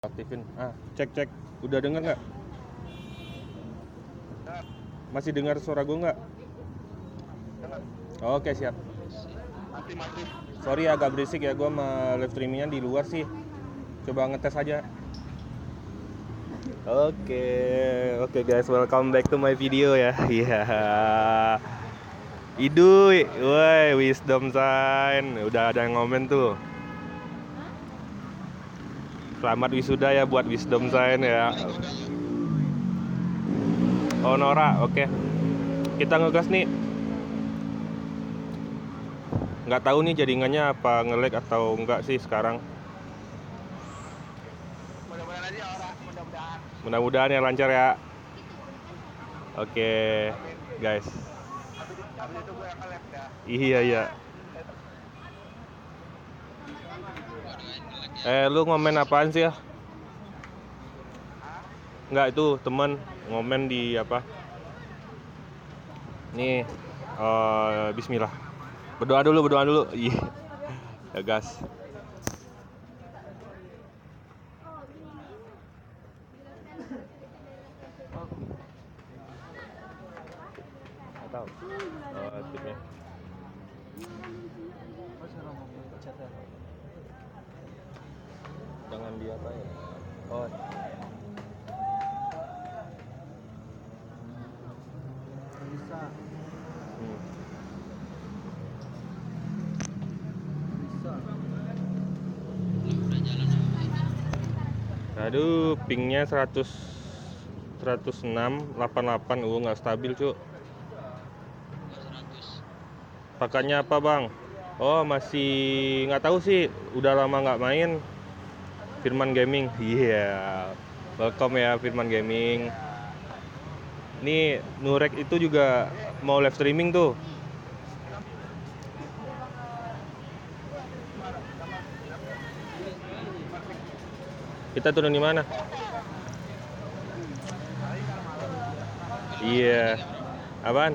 Aktifin. Cek. Udah denger nggak? Masih dengar suara gue nggak? Oke, siap. Masih. Sorry agak berisik ya, gue sama live streamingnya di luar sih. Coba ngetes aja. Oke guys, welcome back to my video ya. Iya. Idui, woi, wisdom sign. Udah ada yang ngomen tuh. Selamat wisuda ya buat wisdom sign ya. Oh Nora, oke. Kita ngegas nih. Nggak tahu nih jaringannya apa nge-lag atau enggak sih sekarang. Mudah-mudahan aja orang, mudah-mudahan. Mudah-mudahan ya lancar ya. Oke, guys. Habis itu gue yang nge-lab dah. Iya. Lu ngomen apaan sih ya? Enggak, itu temen ngomen di apa? Nih, bismillah. Berdoa dulu. Iya. Ya, gas. Tahu. Tipnya. Jangan di apa ya? Oh. Bisa. Aduh, pingnya 106,88. Nggak stabil, Cuk. Pakainya apa, Bang? Oh, masih nggak tahu sih. Udah lama nggak main. Firman Gaming. Iya. Welcome ya Firman Gaming. Nih, Nurek itu juga mau live streaming tuh. Kita turun di mana? Iya. Apaan?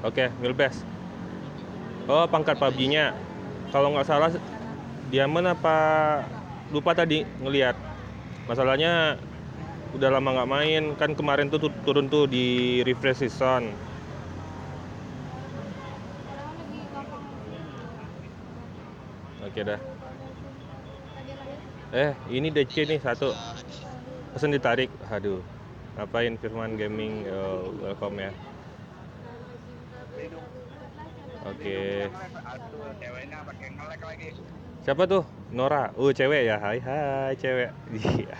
Oke, Milbes. Oh, pangkat PUBG-nya. Kalau nggak salah Diamond apa lupa tadi ngelihat. Masalahnya udah lama nggak main. Kan kemarin tuh turun tuh di refresh season. Oke dah. Ini DC nih satu. Pesan ditarik. Aduh. Ngapain Firman Gaming? Welcome ya. Oke. Aduh, ceweknya pakai nge-lag lagi. Siapa tuh? Nora. Cewek ya. Hai cewek. Iya.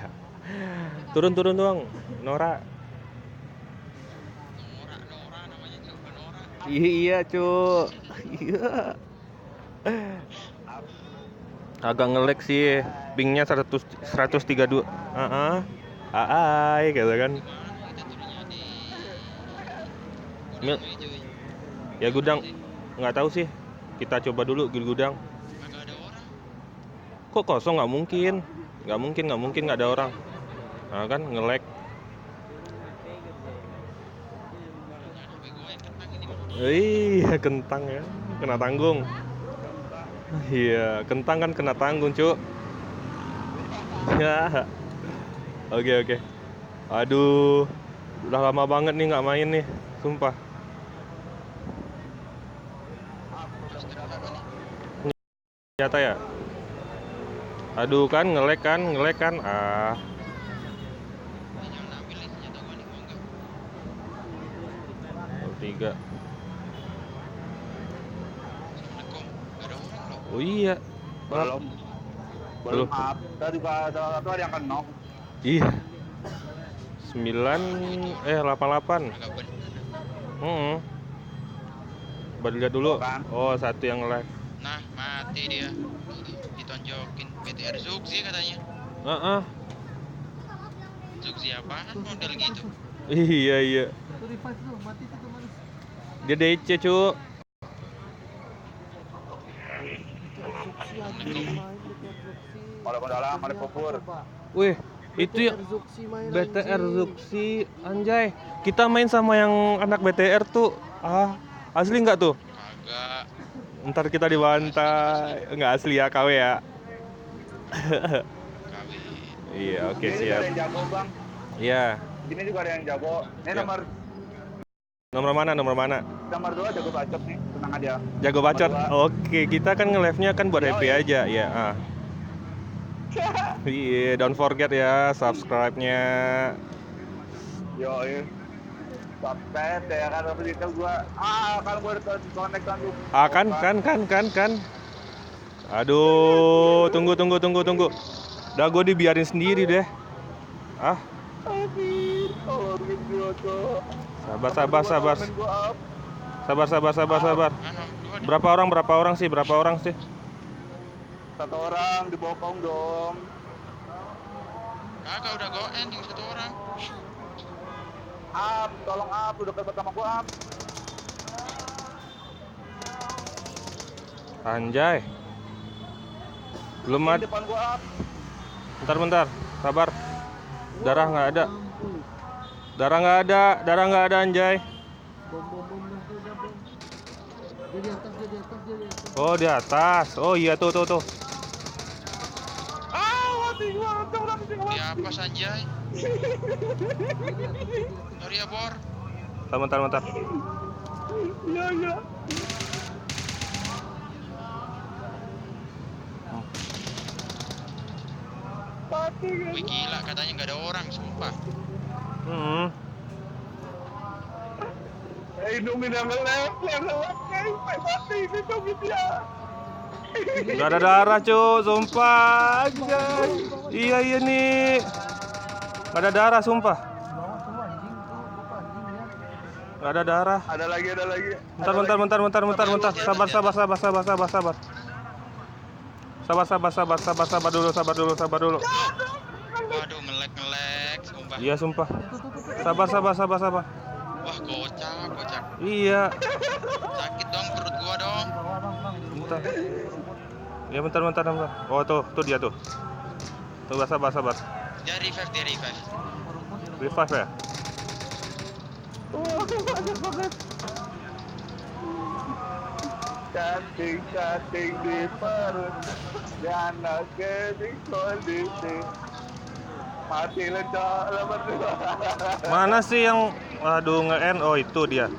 Turun dong, Nora. Nora namanya juga Nora. Iya, Cuk. Iya. Agak nge-lag sih. Pingnya 132. Gitu kan. Ya gudang. Nggak tahu sih. Kita coba dulu gudang. Kok kosong? Nggak mungkin nggak ada orang. Nah kan nge-lag. Iya, kentang ya. Kena tanggung. Iya, kentang kan kena tanggung, Cuk. Ya. Oke. Aduh. Udah lama banget nih nggak main nih. Sumpah. Senjata ya? Aduh kan nge-lag kan. 3. Oh iya. Belum. Tadi ada satu yang kenok. Iya. 88. Baru lihat dulu. Oh, satu yang live. Nah, mati dia. Ditonjokin BTR Zuxi katanya. Zuxi apaan model gitu? Iya. Dia DC, Cuk. Walaupun dalam ada kubur. Wih, itu ya BTR Zuxi, anjay. Kita main sama yang anak BTR tuh. Asli nggak tuh? Kagak. Ntar kita dibantai. Nggak asli ya, KW ya. KW. Iya, oke Ini juga siap. ada yang jago bang. Iya. Ini juga ada yang jago. Ini Ya. Nomor mana? Nomor 2 jago bacot nih. Tenang aja. Jago bacot. Nomor Oke, kita kan nge-live-nya kan buat happy Yoi. aja, ya. Iya, don't forget ya subscribe-nya. 2. Yoi. Subscribe ya kan habis itu gua kan gua udah connect kan tuh. Kan. Aduh, tunggu. Udah gue dibiarin sendiri deh. Aduh, tolongin gua tuh. Sabar. Temen gua up. Sabar. Anu, dua deh. Berapa orang sih? 1 orang dibokong dong. Kagak udah go ending 1 orang. Up, tolong up, udah dekat sama gua up. Anjay. Belum Di ada. depan gua up. Bentar. Sabar. Darah nggak ada. Darah nggak ada anjay. Bom nanti udah bom. Dia di atas. Oh, di atas. Oh iya tuh. Mati gua, orang tinggal. Di apa Sanjay? Sorry ya Bor. Bentar. Iya. Mati kan. Wih gila katanya nggak ada orang sumpah. Hidungin yang ngelep guys. Mati, hidungin dia. Gak ada darah cuy, sumpah anjay. Iya nih. Gak ada darah sumpah. Bawah tuh anjing tuh, lupa anjing ya. Gak ada darah. Ada lagi. Bentar. Sabar dulu. Waduh ngelek sumpah. Iya sumpah. Sabar. Wah kocak. Iya. Sakit dong perut gua dong. Di bawah bang, di rumah. Bentar. Ya bentar. Oh tuh dia tuh. Tuh sabar. Dia revive. Revive ya. Cacing di perut. Jana kening kondisi. Mati lecok lebar dua. Mana sih yang nge-end? Oh itu dia.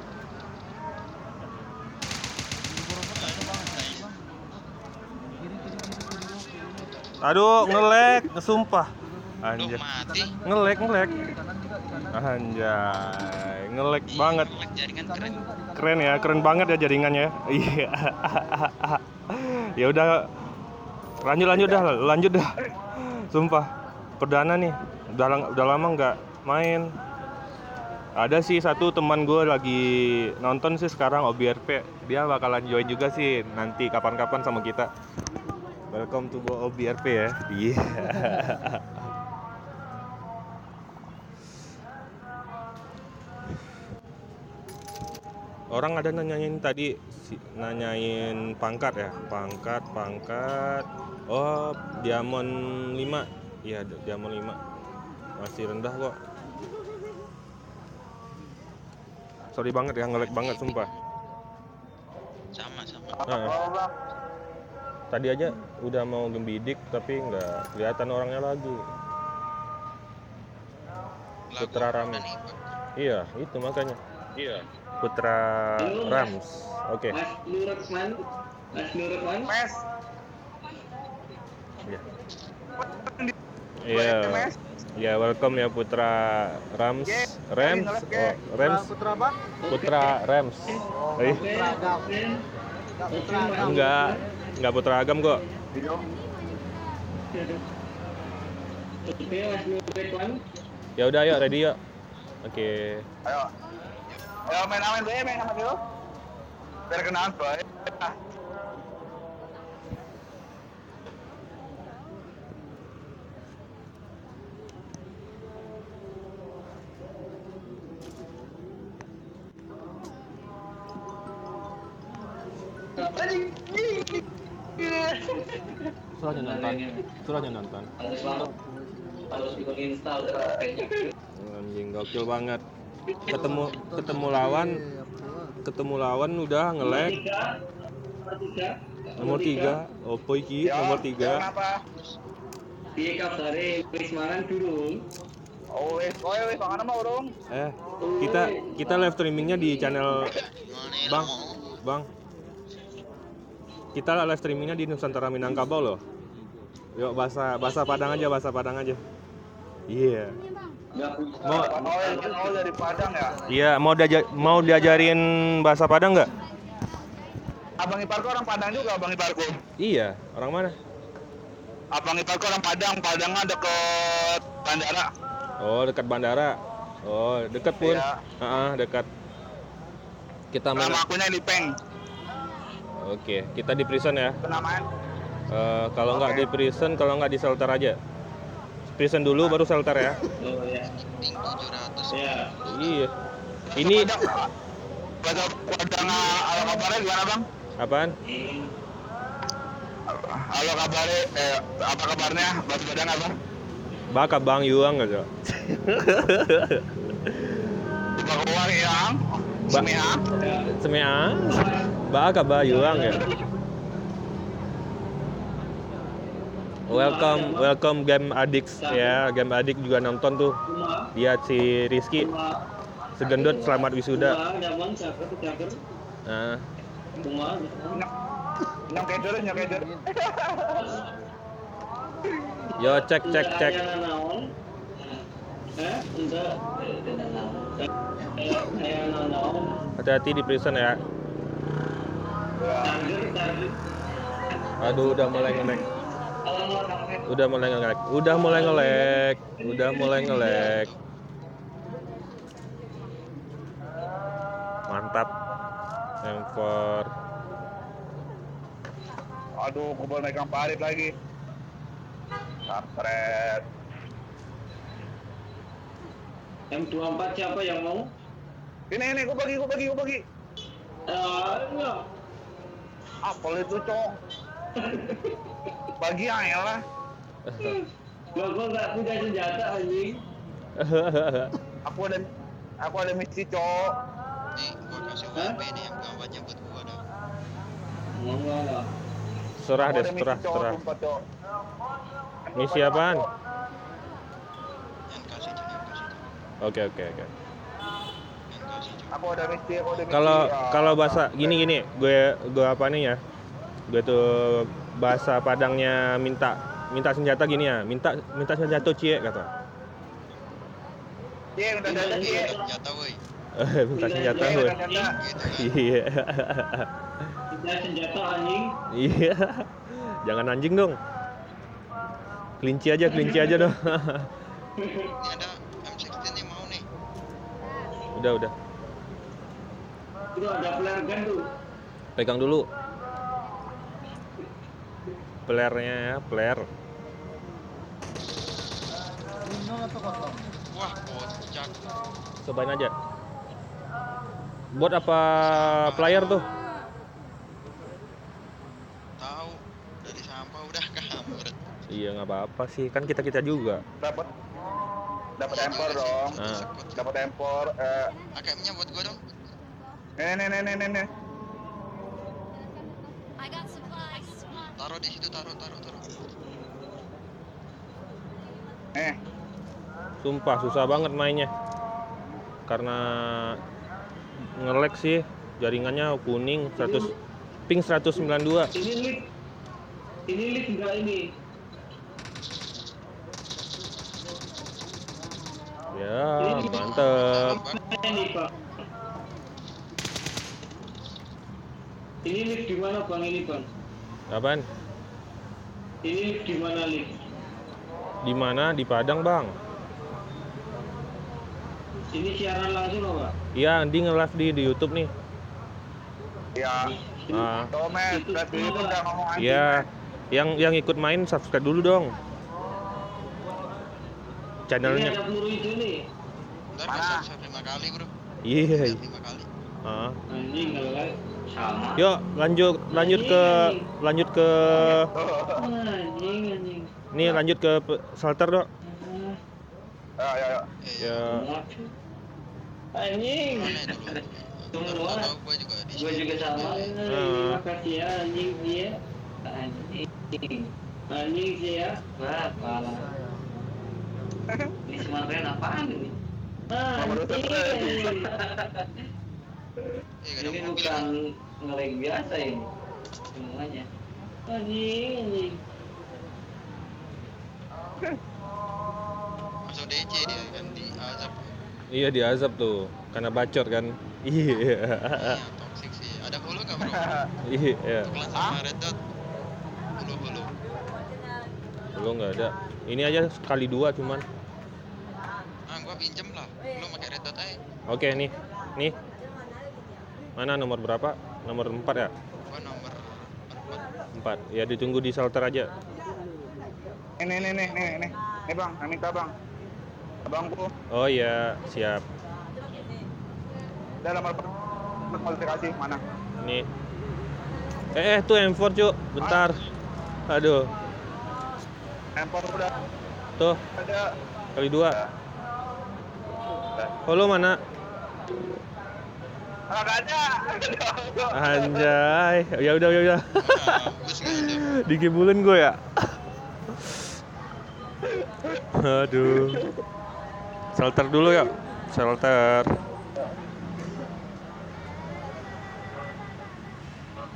Aduh, nge-lag, sumpah. Duh Anjay. mati. Nge-lag. Kanan juga di kanan. Anjay, nge-lag banget. Ngelek jaringan keren. Keren ya, keren banget ya jaringannya. Iya. Ya udah. Lanjut dah. Sumpah. Perdana nih. Udah lama nggak main. Ada sih satu teman gue lagi nonton sih sekarang OBRP. Dia bakalan join juga sih nanti kapan-kapan sama kita. Welcome to OBRP ya. Iya. Orang ada nanyain tadi, nanyain pangkat ya, pangkat. Oh, Diamond 5. Iya, Diamond 5. Masih rendah kok. Sorry banget ya, nge-lag banget sumpah. Sama. Nah, tadi aja udah mau gembidik tapi nggak kelihatan orangnya lagi. Putra Lagu Rams. apa nih, Pak? Iya, itu makanya. Iya. Putra Rams. Oke. Mas Nurutman. Mes. Iya. Iya. Ya, welcome ya Putra Rams. Rams. Oh, Rams. Putra apa? Putra Rams. Eh, Putra Agam. Enggak Putra Agam. enggak Putra Agam kok. Oke, Mas Nurutman. Ya udah yuk, ready yuk. Oke. Ayo main aman yuk. Biar kenalan boy. Surahnya nonton. Harus menginstal. Anjing gokil banget. Ketemu lawan udah nge-lag. Nomor 3. Oppo iki nomor 3. Kenapa? Piye kabare wis mangan durung? Oh wes, pangan mah urung. Kita live streamingnya di channel Bang. Bang. Kita live streamingnya di Nusantara Minangkabau loh. Yuk bahasa Padang aja, bahasa Padang aja. Iya. Oh dari Padang ya. Iya, mau diajarin bahasa Padang nggak? Abang iparku orang Padang juga, abang iparku. Iya, orang mana? Abang iparku orang Padang, Padangnya deket bandara. Oh, dekat bandara. Oh, dekat pun. Iya. Dekat. Kita main. Nama akunya Lipeng. Oke, kita di prison ya. Penamaan. Kalau nggak di prison, kalau nggak di shelter aja. Prison dulu baru shelter ya. Oh ya. Ting 700. Ya. Iya. Ini Padang halo kabarnya gimana bang? apaan? Halo kabarnya, apa kabarnya? Bahasa Padang apa? Baka Bang Yuang gitu. Bang yang Semia. Semea. Baka Ba Yuang ya. Welcome Game Addicts ya. Game Addict juga nonton tuh. Dia si Rizky segendut selamat wisuda. Nah, Nyok keder. yo cek. Hati-hati di prison ya. Aduh, udah mulai ngelek. Mantap. M4. Aduh, kubur megang parit lagi. Kampret. M24 siapa yang mau? Ini, gue bagi. Enggak. Apel itu, cok. Bagi aja lah. Gua nggak punya senjata anjing. Aku ada misi, cok. Nih, gua kasih UMP nih yang gambarnya buat gua dah. Enggak. Serah deh, Aku ada misi, serah. sumpah, cok. Misi apaan? Yang kasih Cok, yang kasih Cok. Oke. Yang kasih Cok. Aku ada misi. Kalau bahasa gini, gue apa nih ya? Gue tuh bahasa Padangnya minta senjata gini ya. Minta senjata cie kata. Iya, minta senjata, Cie. Senjata woi. Minta senjata Iya, gue. minta senjata. Gitu kan. Iya. Punya senjata anjing. Iya. Jangan anjing dong. Kelinci aja dong. Ini ada M16 nih mau nih. Udah. Itu ada flare gun tuh. Pegang dulu. Flare-nya ya, flare. Wah, kocak. Cobain aja. Buat apa player tuh? Tahu dari sampah udah kampret. Iya nggak apa-apa sih, kan kita juga. Dapat empor dong. Nah. Dapat empor. AKM-nya buat gua dong. Nih. I got supplies. Taruh di situ, taruh. Sumpah susah banget mainnya. Karena nge-lag sih, jaringannya kuning 100 ping 192. Ini lift enggak ini? Ya, mantep. Ini Pak. Ini lift di mana Bang ini Bang? Apaan? Ini lift di mana lift? Di mana? Di Padang, Bang. Ini siaran langsung loh Pak? Iya, di nge-live di YouTube nih. Ya. Ah, Tuh, men. Berarti itu udah ngomong anjing. iya. Yang ikut main subscribe dulu dong. Ini Channelnya. ada peluru itu nih. Ntar Mana? kasih 5 kali, Bro. Iya. 5 kali. Ah. Anjing nge-lag sama. Yuk, lanjut ke Anjing. nih lanjut ke shelter, Dok. Ya. Ya. Anjing. Mana itu dulu? Semua. Tahu gua juga di Gue sini. juga sama. Ah. Makasih ya anjing dia. Anjing. Anjing sih ya. Wah, parah. Ini Sumatera apaan ini? Anjing. Gak ada Ini mobil bukan nih. ngeleng biasa ini. Semuanya. Anjing. Masuk DC dia kan di azab. Iya di azab tuh, karena bacot kan. Iya. Iya, toxic sih. Ada hulu nggak bro? Iya. Tukeran sama Red Dot. Hulu. Belum nggak ada. Ini aja sekali 2 cuman. Gua pinjem lah. Lu pakai Red Dot aja. Oke nih. Nih. Mana nomor berapa? Nomor 4 ya? Gua nomor 4. 4. Ya ditunggu di shelter aja. Nih bang, yang minta bang. Abangku, Oh iya, siap. udah nomor kualifikasi mana? Nih. Tuh M4 cuk, bentar. Aduh, Empor udah tuh ada. kali 2. Udah. Oh lu mana? Nggak ada. Anjay. Ya udah. Bagus nggak itu? Dikibulin gue ya. Aduh. Shelter dulu ya. Shelter.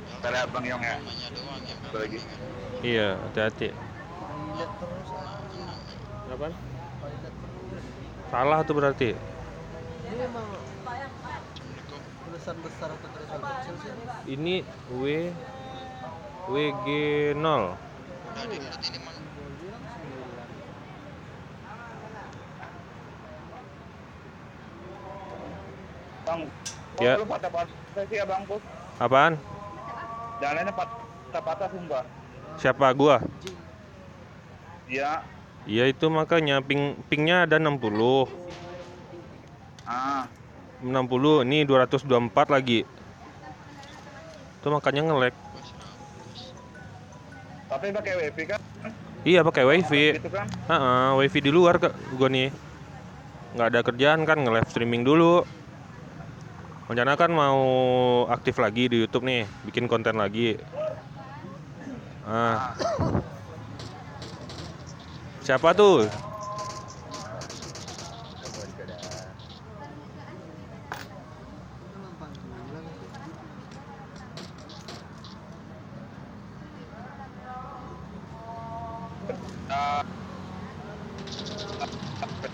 Kita lihat Bang Yong ya. Namanya doang yang Satu lagi. kan. Iya, hati-hati. Apa? Salah tuh berarti. Ini emang Assalamualaikum. tulisan besar atau tulisan kecil sih? Ini WG0. Udah di mulut ini man. Bang, Ya. lu patah-patah sih abangku. Apaan? Jalannya patah-patah sumpah. Siapa gua? Iya. Iya itu makanya pingnya ada 60. Ah, 60, ini 224 lagi. Itu makanya nge-lag. tapi pakai wifi kan? Iya pakai wifi. Gitu kan? Wifi di luar gua nih. Nggak ada kerjaan kan, nge-live streaming dulu. Rencana kan mau aktif lagi di YouTube nih, bikin konten lagi. Siapa tuh? Emang panggilan sih.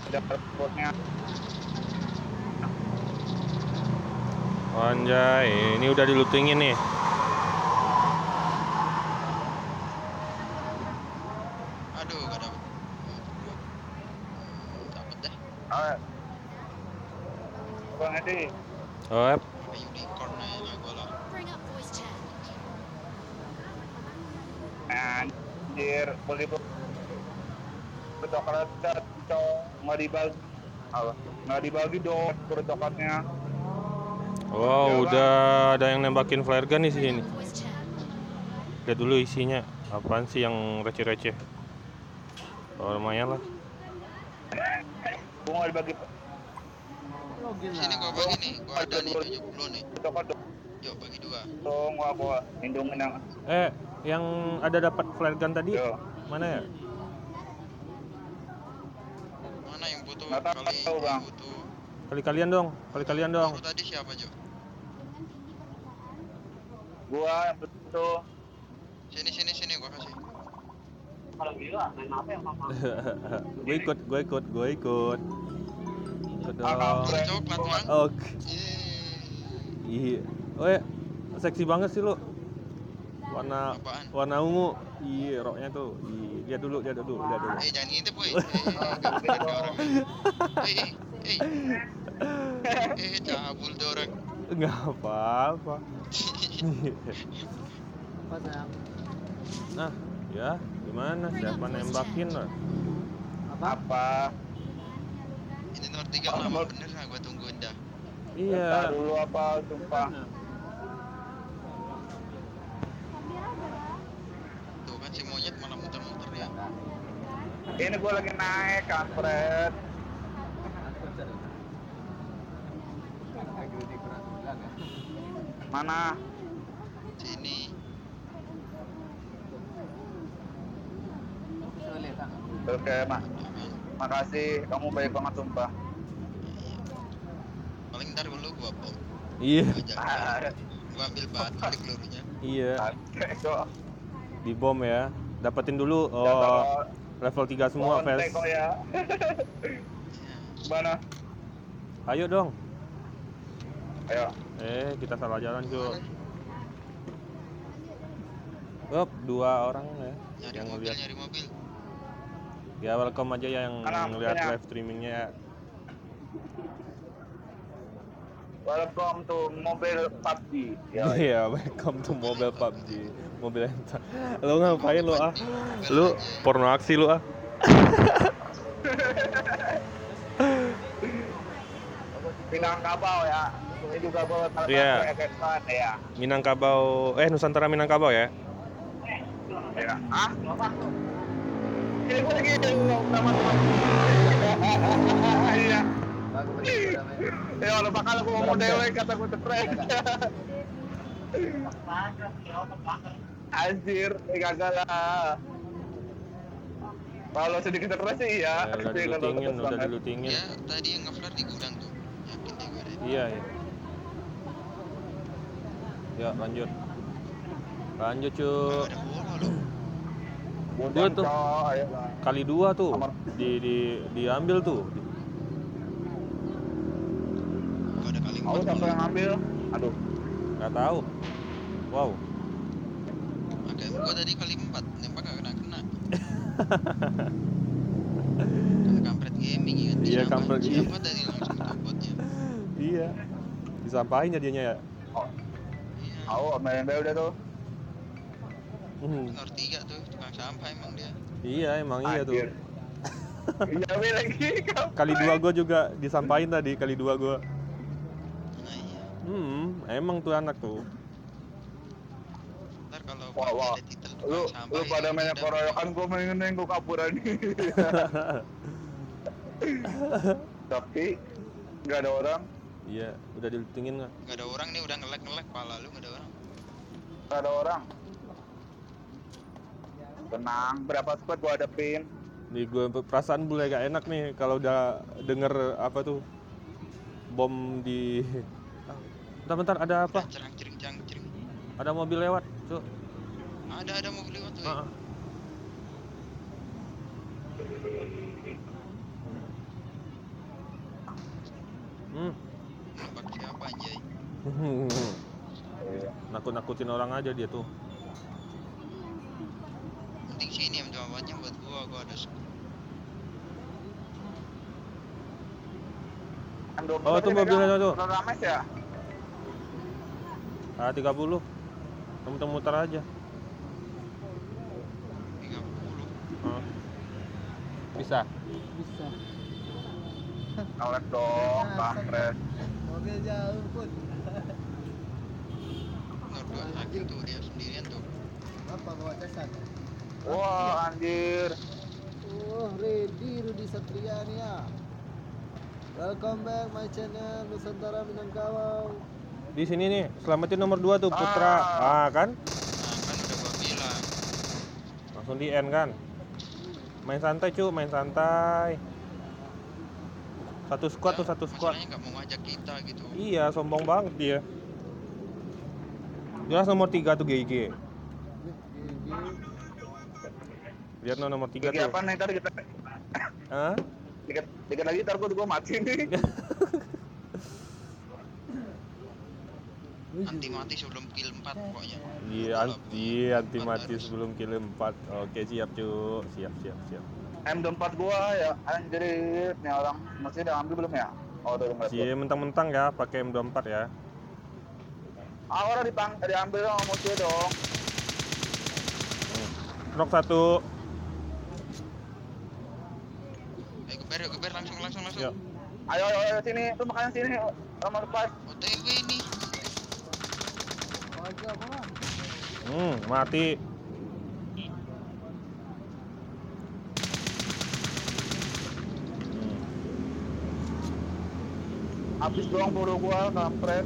Dashboardnya. Anjay, ini udah dilutingin nih. Aduh, gak dapet. Dapet deh. Bang Edi. Oh, Pakai unicorn aja gua lah. Bring up voice chat. Anjir, beli coklat nggak dibagi. Nggak dibagi dong coklatnya. wow, udah ada yang nembakin flare gun di sini. Voice chat. Lihat dulu isinya. Apaan sih yang receh-receh? Oh, lumayan lah. Gua nggak dibagi Login Sini gua lah. bagi nih. Gua ada nih 70 nih. coklat Yuk bagi 2. dong. Gua lindungin yang. Yang ada dapat flare gun tadi Yo. mana ya? Mana yang butuh Nggak tahu, kali Bang. yang butuh? Kali-kalian dong. Baru tadi siapa, Jo? Gua yang betul. Sini gua kasih. Kalau gila, main apa yang mama? Gue ikut. Ikut dong. Coklat, Mang. Oke. Yeay. Iya. Oh ya, seksi banget sih lu. Apaan? Warna ungu. Iya, roknya tuh. Iya, lihat dulu. Jangan ngintip, woi. Gak beda orang. Cabul tuh orang. Enggak apa-apa. Apa sayang? Nah, ya, gimana? Siapa nembakin lah? Apa? Ini nomor 3 lama bener lah, gua tungguin dah. Iya. Dulu apa sumpah. Tuh kan si monyet malah muter-muter ya. Ini gua lagi naik kampret. Mana? Sini. Oke, Mak. Makasih, kamu baik banget sumpah. Paling ntar lu gua bom. Iya, Gua ajak Ah, gua ambil bahan beli pelurunya. iya. santai kok. Di bom ya. Dapetin dulu Jangan mau level 3 semua, kontek Ves. kok ya. Iya. Gimana? Ayo dong. Ayo. Kita salah jalan, Mana cuy. nih? Up, 2 orang ya Nyari yang mobil, ngeliat. nyari mobil. Ya welcome aja yang Mana ngeliat mobilnya? live streamingnya ya. Welcome to Mobile PUBG. Ya. Iya, welcome to mobile PUBG. Mobil entar. Lu ngapain lu ah? Mobil Lu aja. porno aksi lu ah. Minangkabau ya. Ini juga buat Iya. Ekesan ya. Minangkabau, Nusantara Minangkabau ya. Ya. Ah? Ini gue lagi sama teman. Iya. Ya kalau bakal aku mau dewe kata gue stres. Anjir, gagal lah. Kalau sedikit stres sih iya. Udah Tapi kalau dilutingin, stres udah banget. dilutingin. Ya tadi yang ngeflare di gudang tuh. Yakin deh gue deh. Iya, iya. Ya, lanjut. Lanjut, Nggak cuy. ada bola loh. Gua tuh. Cowok, ayo lah. Kali 2 tuh. Amar. Diambil tuh. Nggak ada kali Aku 4 siapa yang ngambil? Aduh. Nggak tahu. Wow. AKM gua tadi kali 4 nembak gak kena. Karena kampret gaming ya kan. Iya, Siapa- kampret, iya. Siapa tadi langsung topotnya. Iya. Disampahin jadinya ya. Iya. Aku main BL udah tuh. Nomor 3 tuh tukang sampah emang dia. Iya, emang iya tuh. Anjir. Iya be lagi. Kali 2 gue juga disampahin tadi, kali 2 gue. Nah iya. Emang tuh anak tuh. Ntar kalau Wah, wah. ada titel Lu tukang sampah lu ya, pada dia banyak udah- koroyokan gue main gue kaburan nih. Tapi nggak ada orang, Iya, udah dilutingin nggak? Nggak ada orang nih udah ngelek pala lu nggak ada orang. nggak ada orang. Tenang, berapa squad gue hadapin. Nih gue perasaan mulai gak enak nih kalau udah denger apa tuh bom di. Bentar, ada apa? Cerang cering. Ada mobil lewat, tuh. Ada mobil lewat tuh. Ah, ah. Nembak siapa anjay? Nakut-nakutin orang aja dia tuh. Penting sini yang jawabannya buat gua ada M20 Oh, tuh tadi mobilnya megang tuh. Rames ya? 30. Muter-muter aja. 30. Ah. Bisa. Bisa. Nolek dong, kampret. Mobil jauh pun. Nomor 2 sakit tuh dia sendirian tuh. Apa bawa casan? Wah, anjir. Ready Rudi Satriania. Welcome back my channel Nusantara Minangkabau. Di sini nih, selamatin nomor 2 tuh, Putra. Ah, kan? Nah kan udah gua bilang. Langsung di end kan. Main santai, cu, main santai. Satu squad tuh, satu squad. Masalahnya nggak mau ngajak kita gitu. Iya, sombong banget dia. Jelas nomor 3 tuh GG. Lihat no, nomor 3 Gigi tuh. apa nih tadi kita Hah? dikit lagi ntar gue mati nih. Anti-mati sebelum kill 4 pokoknya. Iya, anti mati sebelum kill 4. Oke, siap, cu. Siap. M24 gua ya, anjir, nih orang masih udah ambil belum ya? Oh, udah ngeliat gua. Cie mentang-mentang ya pakai M24 ya. Orang diambil sama musuh dong. Knock 1. Geber langsung. Yuk. Ayo sini, tuh makanya sini nomor 4. OTW nih. Wajah apa? Mati. Habis doang peluru gua, kampret.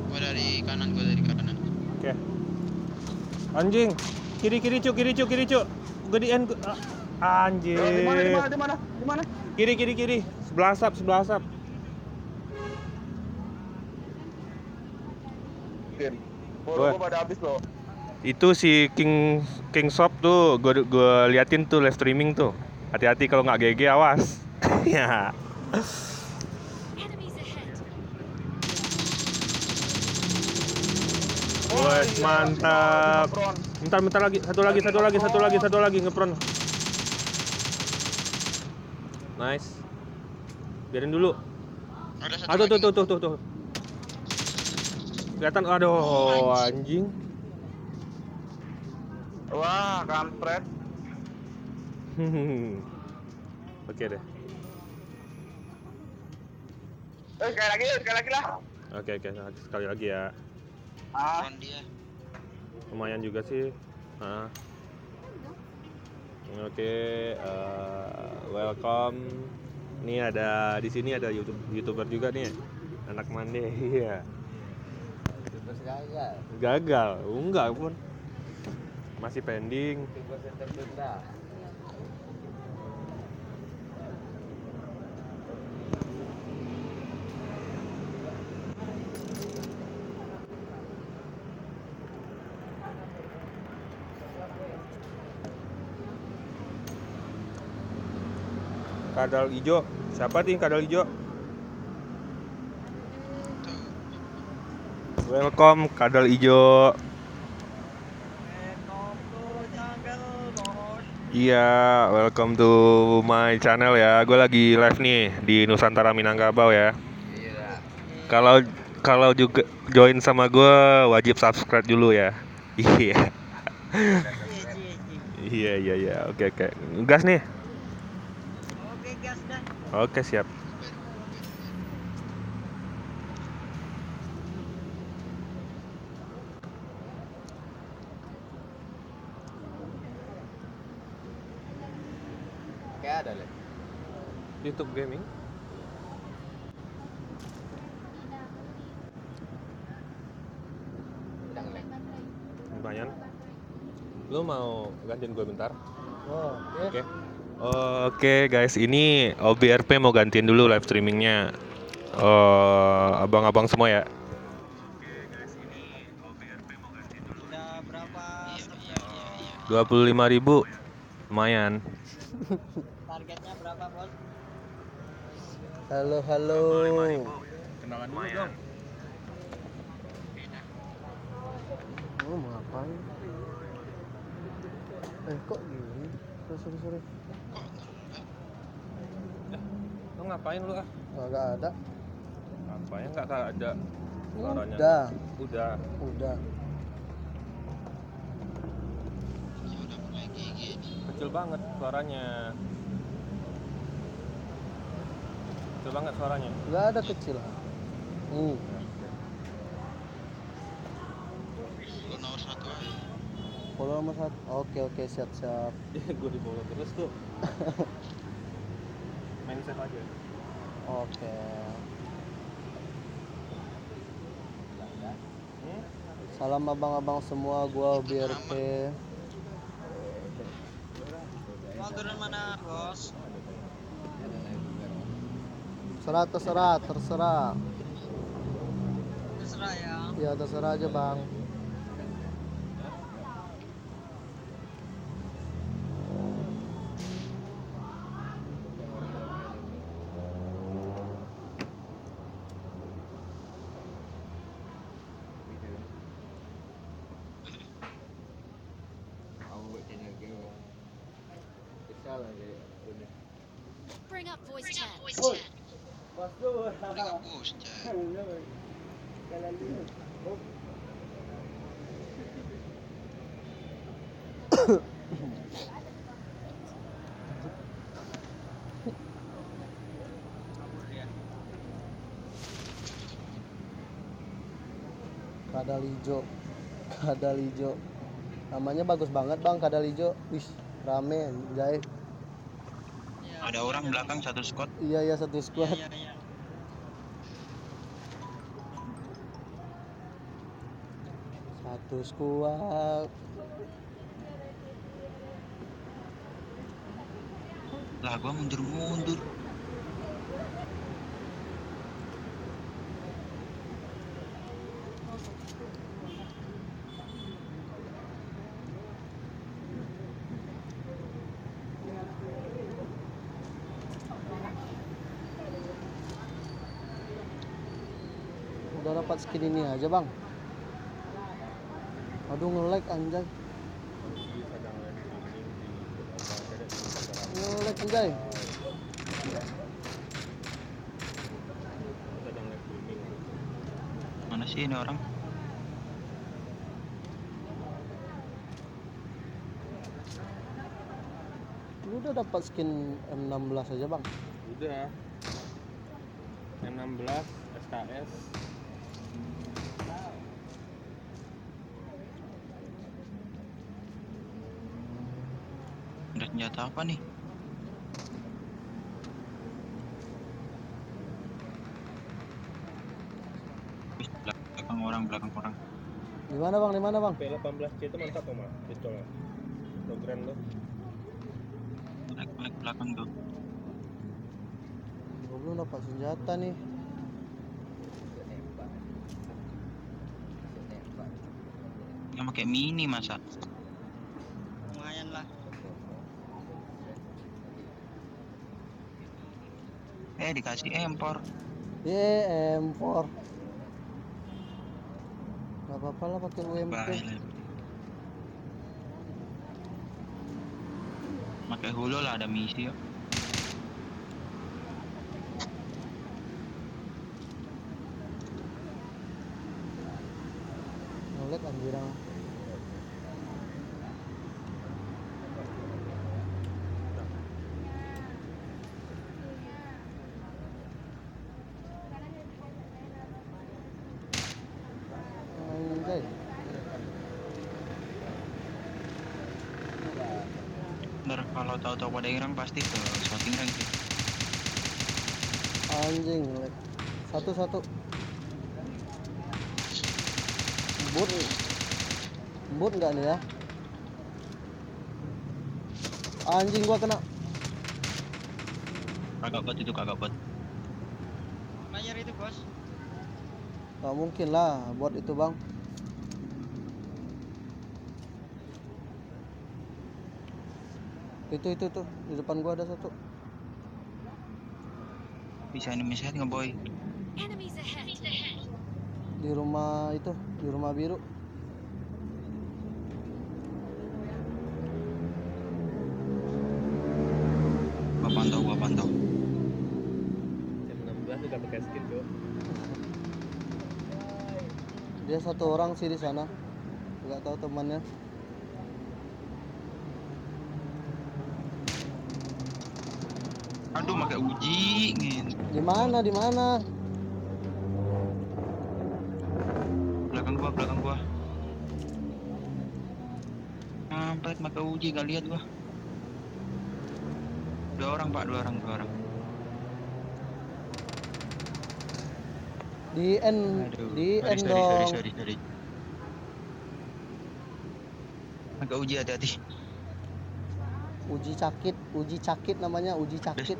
Gua dari kanan. Oke. Anjing. Kiri cuk. Gedean anjir. Di mana? Kiri. Sebelah asap. Tin. Wah. Gua pada habis loh. Itu si King Shop tuh gua liatin tuh live streaming tuh. Hati-hati kalau nggak GG awas. Ya. Enemies ahead. Wes iya, mantap. si Macron. Bentar lagi. Satu lagi ngepron. Nice. Biarin dulu. Ada satu Aduh lagi. tuh. Kelihatan aduh anjing. Wah, kampret. Oke deh. Sekali lagi lah. Oke, sekali lagi ya. Front dia. Lumayan juga sih. Oke, welcome. Nih ada di sini ada YouTuber juga nih. Anak Mande. Iya. Terus gagal. Gagal. Enggak pun. Masih pending. Terus tertunda. Kadal hijau. Siapa nih kadal hijau? Welcome kadal hijau. Iya, welcome to my channel ya. Gue lagi live nih di Nusantara Minangkabau ya. Kalau juga join sama gue wajib subscribe dulu ya. Iya. Iya. Oke. Gas nih. Oke, gas dah. Oke, siap. Kayak ada leh. YouTube gaming. Sedang leh. Lumayan. Lu mau gantiin gue bentar? Oh, Oke. Oke guys, ini OBRP mau gantiin dulu live streamingnya. Abang-abang semua ya. Udah berapa? Iya. 25.000. Lumayan. Targetnya berapa, Bos? Halo. Kenalan dulu dong. Oh, mau ngapain? Kok gini? Sorry. Lu ngapain lu ah? Nggak ada. Ngapain nggak ada suaranya? Udah. Udah. Ya udah mulai GG nih. Kecil banget suaranya. Nggak ada kecil. Lu nomor 1 aja. Follow nomor 1. Oke, siap. Gue di bawah terus tuh. Main save aja. Oke. Salam abang-abang semua, gua BRP. Mau turun mana, Bos? Terserah. Terserah ya. Ya terserah aja bang. Bring up voice chat. Udah push chat. Kadal hijau. Namanya bagus banget bang, kadal hijau. Wih, rame, jai. Ada orang belakang satu squad. Iya satu squad. Iya. Satu squad. Lah gua mundur-mundur. Udah dapat skin ini aja bang. Aduh nge-lag anjay. Nge-lag anjay. Mana sih ini orang? Lu udah dapat skin M16 aja bang. Udah. M16 SKS. Ada senjata apa nih? Wih, belakang orang, belakang orang. Di mana bang? Di mana bang? P18C itu mantap tuh, Mas. Pistol. Lo keren tuh. Belakang belakang tuh. Gua belum dapat senjata nih. Yang pakai mini masa? Lumayan lah. Dikasih empor. M4. Gak apa-apa lah pakai UMP. Bahaya. Pakai hulu lah, ada misi yuk. Nge-lag anjirang. Anjay. Ntar kalau tahu-tahu pada irang pasti ke shooting rank sih. Anjing nge-lag. Satu. Boot enggak nih ya? Anjing gua kena. Kagak bot itu, kagak bot. Player itu bos. Gak mungkin lah bot itu bang. Itu tuh di depan gua ada satu. Bisa ini misalnya nggak boy? Enemies ahead. Di rumah itu, di rumah biru. Gua pantau. M16 udah pakai skin, Cok. Dia satu orang sih di sana. Nggak tahu temannya. Aduh, pakai uji ngin. Di mana? Belakang gua. Mampet pakai uji, gak lihat gua. Dua orang. Di N dong. Sorry. Pakai uji, hati-hati. Uji cakit namanya, uji cakit.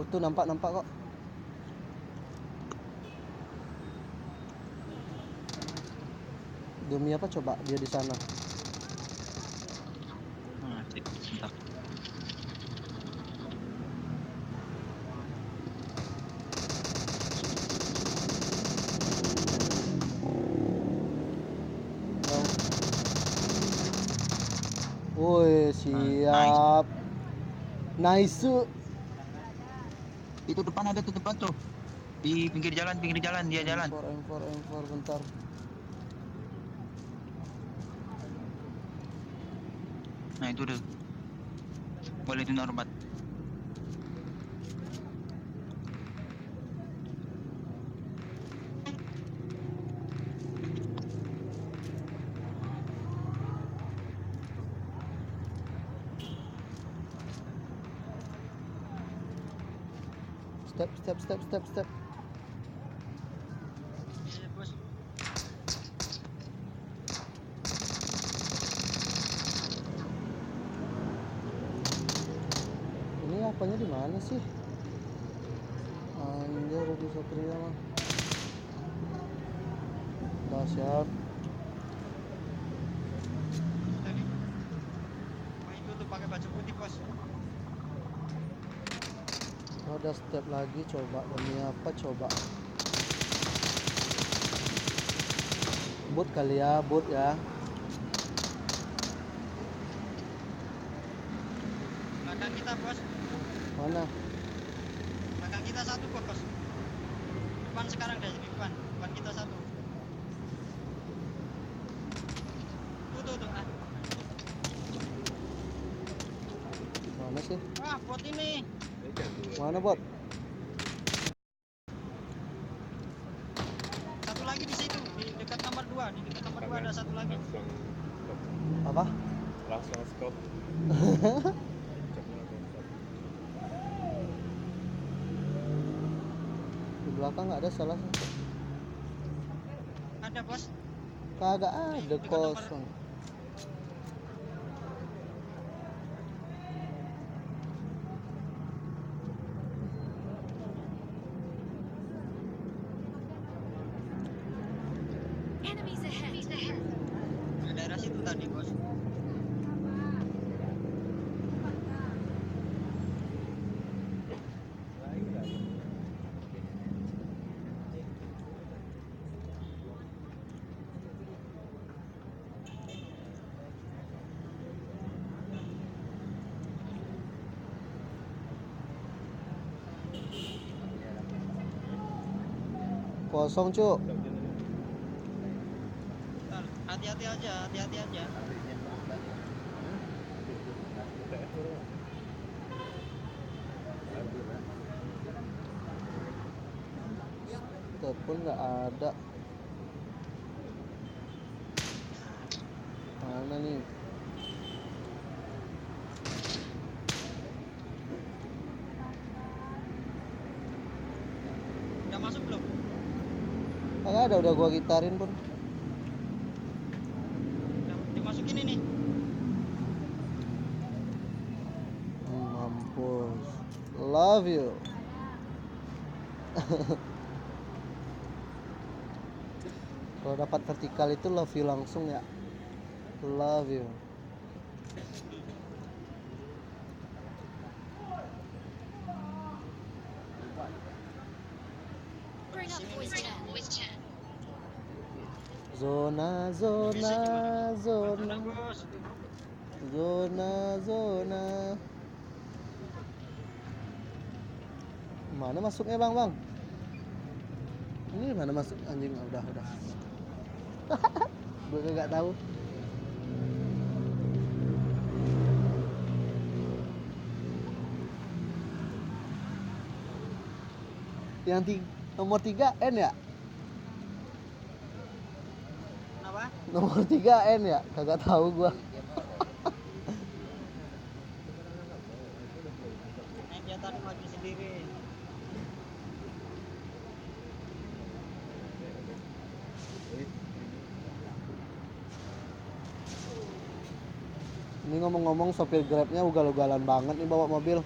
Tuh nampak kok. Demi apa coba dia di sana? Sip, bentar. Woi, siap. Nice. Itu depan ada tuh, di pinggir jalan dia jalan. M4 bentar. Nah itu udah boleh dinormat. Step. Iya bos. rupanya di mana sih? Anjir, Rudy Satria mah. Dahsyat. Tadi main dulu pakai baju putih bos. Ada step lagi, coba demi apa coba? Bot kali ya, bot ya. Belakang kita bos. Mana? Belakang kita satu bos. Depan sekarang dari depan. Depan kita satu. Tuh. Ah. Mana sih? Wah, bot ini. Mana bot? Satu lagi di situ, di dekat nomor 2. Di dekat nomor 2 ada satu lagi. Apa? Langsung stop. Di belakang nggak ada salah satu. Ada bos. Kagak ada Dekat nomor- kosong. Enemies ahead. Di daerah situ tadi bos. Kosong cuk. Bentar, hati-hati aja. Step pun nggak ada. Mana nih? Udah masuk belum? Kagak ada, udah gua gitarin pun. Udah dimasukin ini. Mampus. Love you. Kalau dapat vertikal itu love you langsung ya. Love you. Bring up voice chat. Zona. Mana bos? Zona. Mana masuknya bang? Ini mana masuk anjing? Udah. Gue kagak tahu. Yang nomor 3 N ya? Kenapa? Nomor 3 N ya? Kagak tahu gua. Naik dia tadi maju sendiri. Ini ngomong-ngomong sopir Grabnya ugal-ugalan banget nih bawa mobil.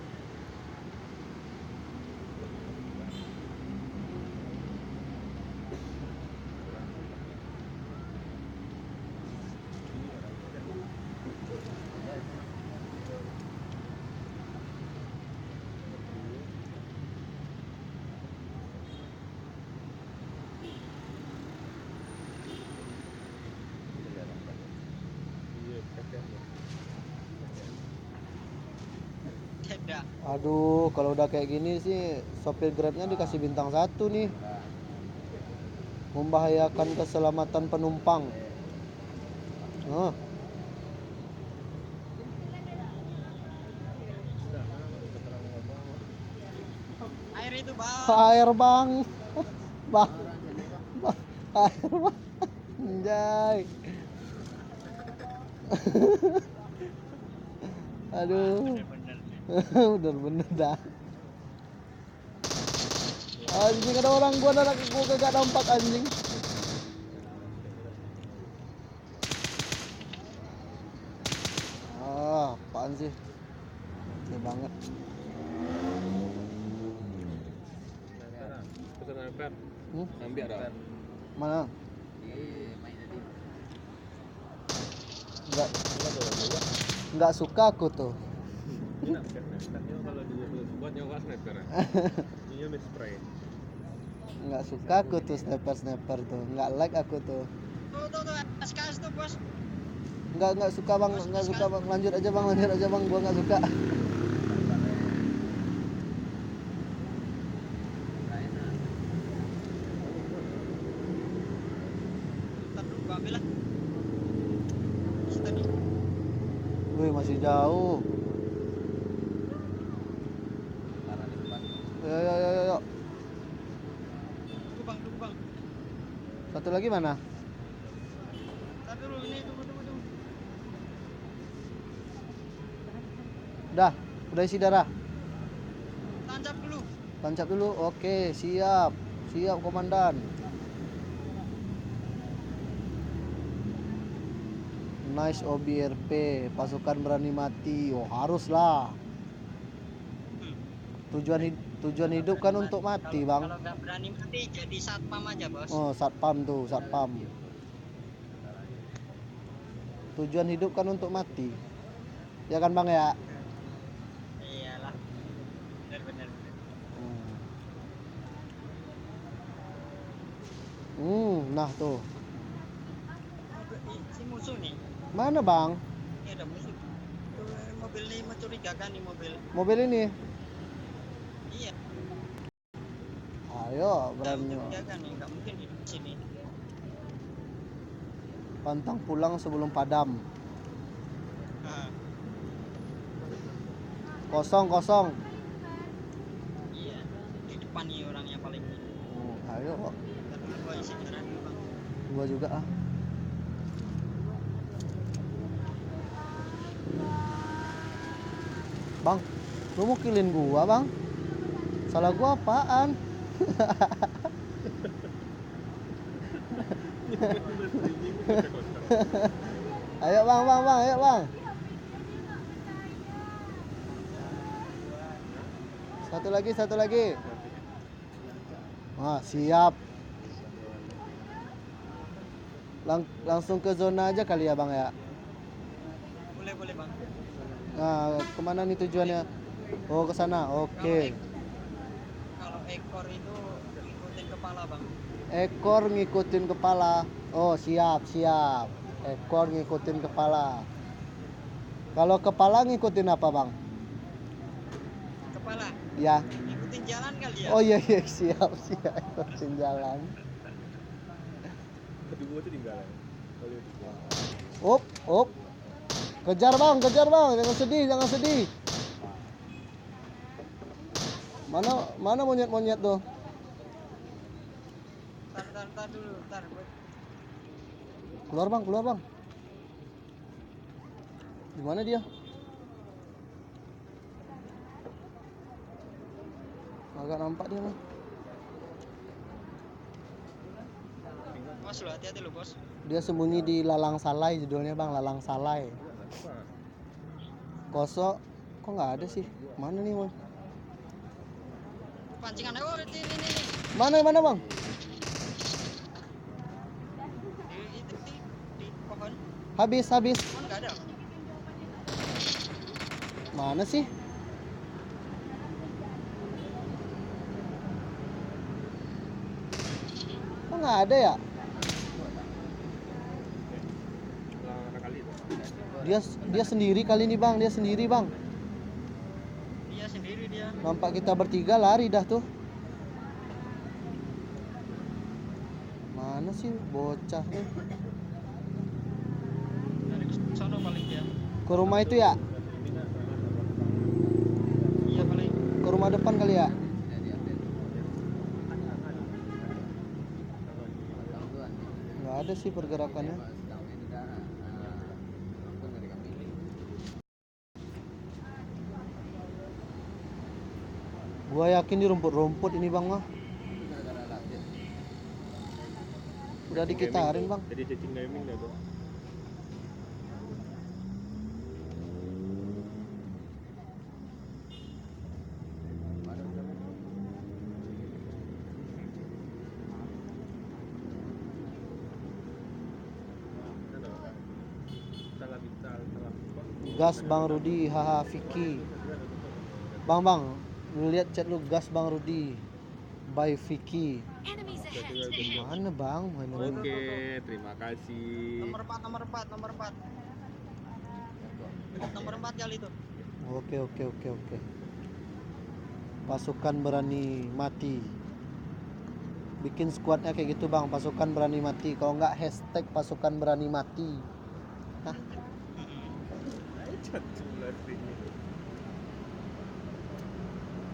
Tidak. Aduh, kalau udah kayak gini sih sopir Grabnya dikasih bintang 1 nih. Membahayakan keselamatan penumpang. Oh, Air itu bang. air bang. Bang. Air bang. Anjay. Aduh. Bener-bener dah. Anjing, ada orang gua kagak nampak anjing. Apaan sih? Ini banget. Pesan iPad. Hmm? Ambil ada. Mana? Nggak suka aku tuh. Enak kan? Katanya kalau dia buat nyoba sniper. Dia spray. Nggak suka aku tuh sniper tuh. Nggak like aku tuh. Tuh, SKS tuh bos. Nggak suka bang, nggak suka bang. Lanjut aja bang. Gua nggak suka. Ntar dulu gua ambil lah. Tadi. Wih masih jauh. Yo. Tunggu bang. Satu lagi mana? Ntar dulu ini tunggu. Udah isi darah. Tancap dulu. Oke, siap komandan. Nice OBRP, pasukan berani mati. Oh haruslah. Tujuan hidup kan untuk mati bang. Kalau nggak berani mati jadi satpam aja bos. Oh satpam. Tujuan hidup kan untuk mati. Ya kan bang ya? Iyalah. Bener. Nah tuh. Si musuh nih. Mana bang? Ini ada musuh. Tuh, mobil ini mencurigakan nih mobil. Mobil ini. Iya. Ayo berani. Mencurigakan nih, nggak mungkin di sini. Pantang pulang sebelum padam. Nah, Kosong. iya. Di depan nih orangnya paling. Ayo. Ntar dulu gua isi darah dulu bang. Gua juga ah. Bang, lu mau killin gua bang? Salah gua apaan? Ayo bang, ayo bang. Satu lagi. Siap. Langsung ke zona aja kali ya bang ya. Boleh bang. Nah, kemana nih tujuannya? Oh, ke sana. Oke. Kalau ekor itu ngikutin kepala bang. Ekor ngikutin kepala. Oh, siap. Ekor ngikutin kepala. Kalau kepala ngikutin apa, Bang? Kepala. Ya. Ngikutin jalan kali ya. Oh iya, siap. Ikutin jalan. Kedua itu tinggalan. Up. Kejar bang, jangan sedih. Mana monyet tuh? Tar dulu. Keluar bang. Di mana dia? Agak nampak dia bang. Mas lu hati-hati lu bos. Dia sembunyi di Lalang Salai, judulnya bang, Lalang Salai. Kosok, kok nggak ada sih? Mana nih bang? Pancingan ini. Mana bang? Di pohon. Habis. Pohon nggak ada. Mana sih? Kok nggak ada ya? Dia sendiri kali ini bang, Dia sendiri dia. Nampak kita bertiga lari dah tuh. Mana sih bocah tuh? Dari sono paling dia. Ke rumah itu ya? Iya paling. Ke rumah depan kali ya? Nggak ada sih pergerakannya. Gua yakin di rumput-rumput ini bang mah. Udah dikitarin bang. Jadi cacing gaming dah tuh. Gas Bang Rudi, haha Vicky. Bang, lu lihat chat lu, gas Bang Rudi. By Vicky. Enemies ahead. Mana Bang? Mana? Oke, terima kasih. Nomor 4, nomor 4, nomor 4. Nomor 4 kali itu. Oke. Pasukan berani mati. Bikin squadnya kayak gitu Bang, pasukan berani mati. Kalau nggak hashtag pasukan berani mati. Hah?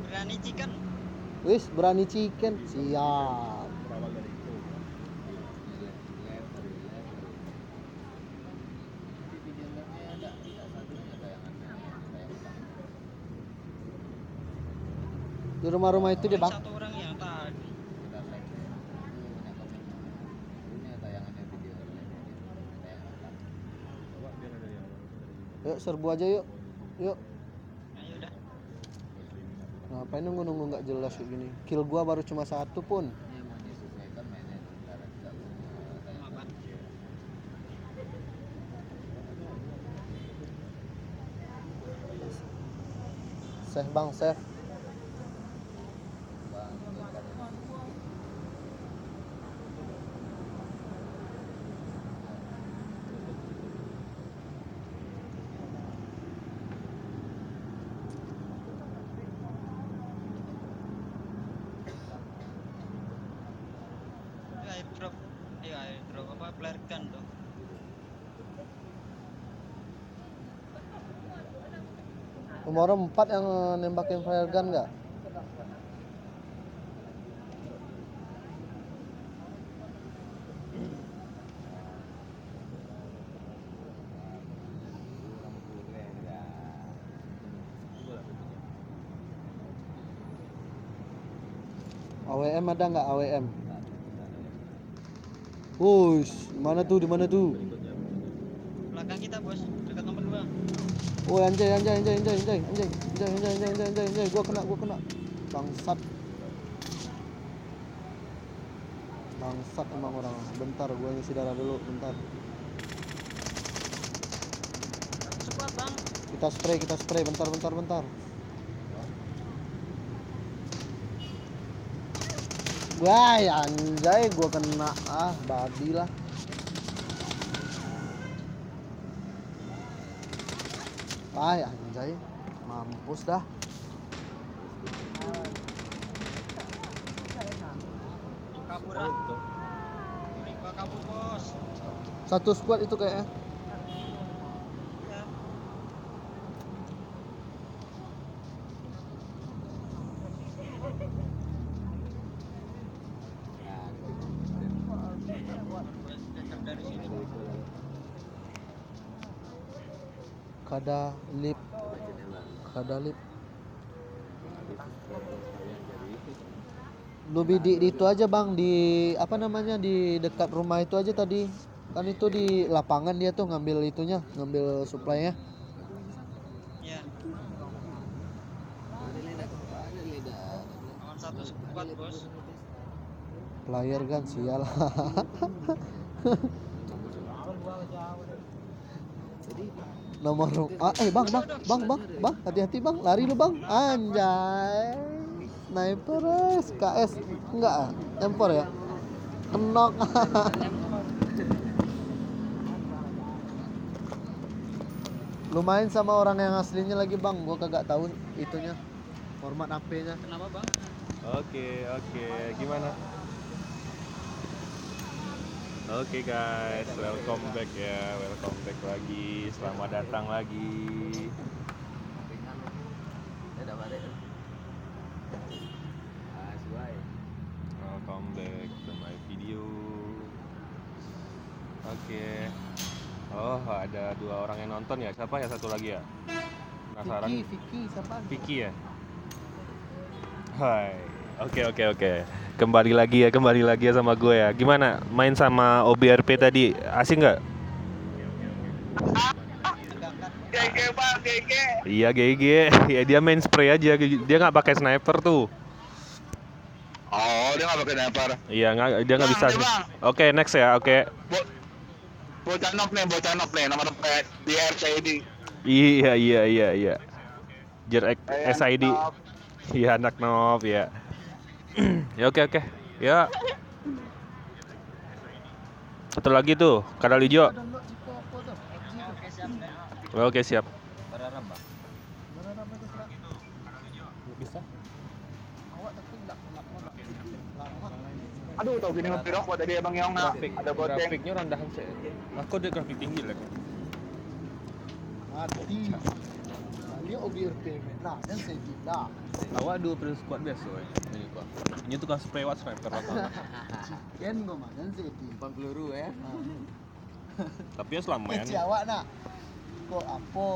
Berani chicken. Wis berani chicken. Siap. Di rumah-rumah itu deh Bang. Satu orang yang tadi. Yuk serbu aja yuk. Yuk. Ayo udah. Ngapain nunggu nggak jelas kayak gini. Kill gua baru cuma 1 pun. Apa? Save Bang, save. Airdrop. Ayo airdrop apa flare gun tuh. Nomor 4 yang nembakin flare gun nggak? AWM ada nggak AWM? Wush, mana tuh? Di mana tuh? Belakang kita bos, dekat nomor 2. Oh anjay. Gua kena. Bangsat emang orang. Bentar, gua ngisi darah dulu, bentar. Cepat bang. Kita spray, bentar. Wah, anjay, gua kena. Babi lah. Anjay, mampus dah. Kabur ah. Riba kabur bos. Satu squad itu kayaknya. Ya. Dari sini. Kada lip. Lu bidik di itu aja Bang, di apa namanya, di dekat rumah itu aja tadi. Kan itu di lapangan dia tuh ngambil itunya, ngambil supply-nya. Ya. Lawan satu squad bos. Player kan sial. Nomor bang, hati-hati bang, lari lu bang, anjay, sniper KS, enggak, M4 ya, kenok. Lu main sama orang yang aslinya lagi bang, gua kagak tahu itunya, format AP-nya. Kenapa bang? Oke, gimana? Oke guys, welcome back lagi, selamat datang lagi. Welcome back to my video. Oke. Oh, ada 2 orang yang nonton ya. Siapa ya satu lagi ya? Penasaran? Vicky, siapa? Vicky ya? Hai. Oke. Kembali lagi ya sama gue ya. Gimana main sama OBRP tadi? Asik nggak? GG bang, GG. Iya GG. Ya dia main spray aja. Dia nggak pakai sniper tuh. Oh, dia nggak pakai sniper. Iya dia nggak Bang, bisa. dia, Bang. Oke next ya. Oke. Bocah nok nih, nomor 4 di RCD. Iya iya iya iya. Jer SID. Top. Iya anak nov ya. Ya oke oke. Ya. Satu lagi tuh, kadal hijau. Download di Poco tuh. PUBG tuh. Oke siap deh. Oke siap. Berapa itu Kak? Bisa. Awak tapi enggak lama. Aduh, tau gini ngepirok buat tadi Abang Yong ada goceng. Grafiknya rendahan sih. Aku ada grafik tinggi lagi. Mati. Dia OBRP. Nah, dan saya tidak. Awak dua per squad biasa ini kok. Ini tuh kan spray what sniper lah. Ken gua mah dan saya tidak. 4 peluru ya. Tapi ya selama Kecil awak nak. Kok apa?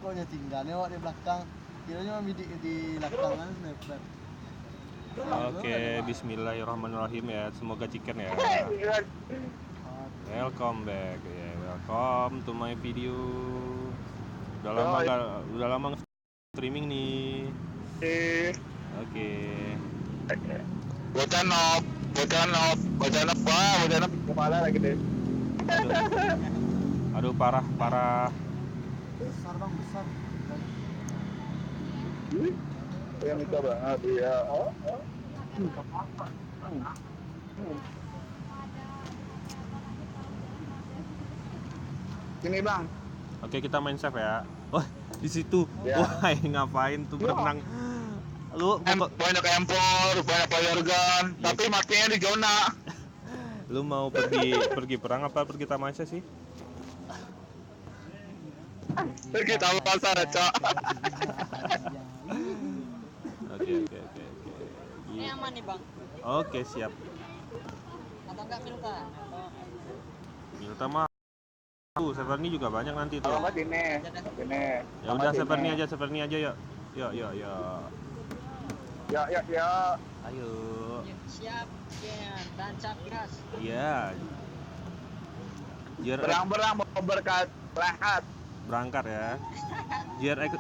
Kok nya tinggalnya awak di belakang. Kiranya mah di lapangan sniper. Oke, bismillahirrahmanirrahim ya. Semoga chicken ya. Welcome back. Ya, welcome to my video. Udah lama streaming nih. Oke. Bocah nop, wah, bocah nop kepala lagi deh. Aduh parah. Besar bang, besar. Yang itu banget, iya. Sini bang, Oke, kita main save ya. Oh, di situ. Ya. Wah, ngapain tuh berenang? Lu banyak empor, banyak player gun, tapi matinya di zona. lu mau pergi perang apa pergi tamasya sih? Pergi tahu pasar, Cok. Oke. Ini aman nih bang. Oke, siap. Atau enggak filter? Atau Milta mah server ini juga banyak nanti tuh. Kalau nggak sini. Ya udah server ini aja yuk. Yuk. Ya. Ayo. siap ya tancap gas. Iya. Berang-berang mau berkat rehat. Berangkat ya.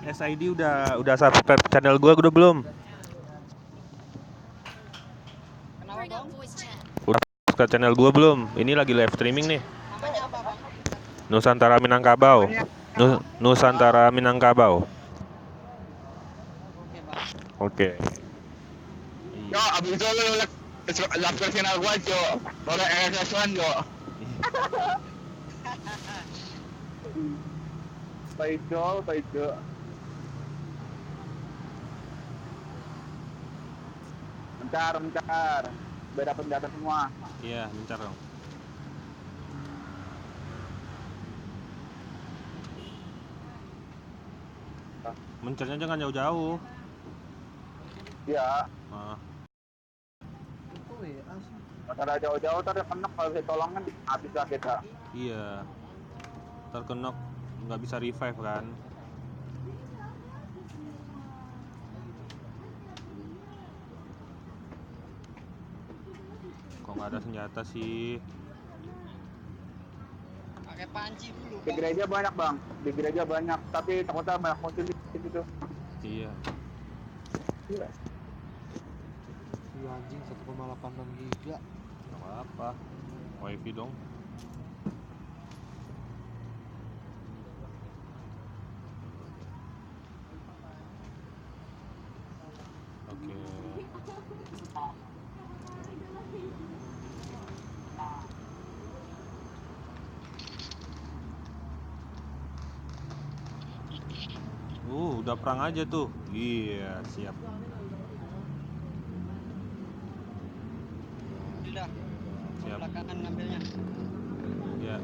SID udah subscribe channel gua udah belum? Kenapa Bring bang? up voice chat. Udah subscribe channel gua belum? Ini lagi live streaming nih. Namanya apa bang? Nusantara Minangkabau. Nusantara Minangkabau. Oke bang. Oke. Yo, abis itu lu lapor channel gua, Cok. Baru RSS1, Cok. Paijo. Bentar. Biar dapat data semua. Iya, bentar dong. Mencernya jangan jauh-jauh. Iya. Nah, Itu WA sih. Masalah jauh-jauh tadi kenek kalau saya tolongan habis lah kita. iya. Terkenok nggak bisa revive kan? Kok nggak ada senjata sih? Pakai panci dulu Di bang. gereja banyak, Bang. Di gereja banyak, tapi takutnya banyak musuh di situ. Iya. Iya anjing 1,86 giga. Nggak apa-apa. Wifi dong. Oke. Udah perang aja tuh. Iya, siap. Udah. Siap. Belakangan ngambilnya. Ya.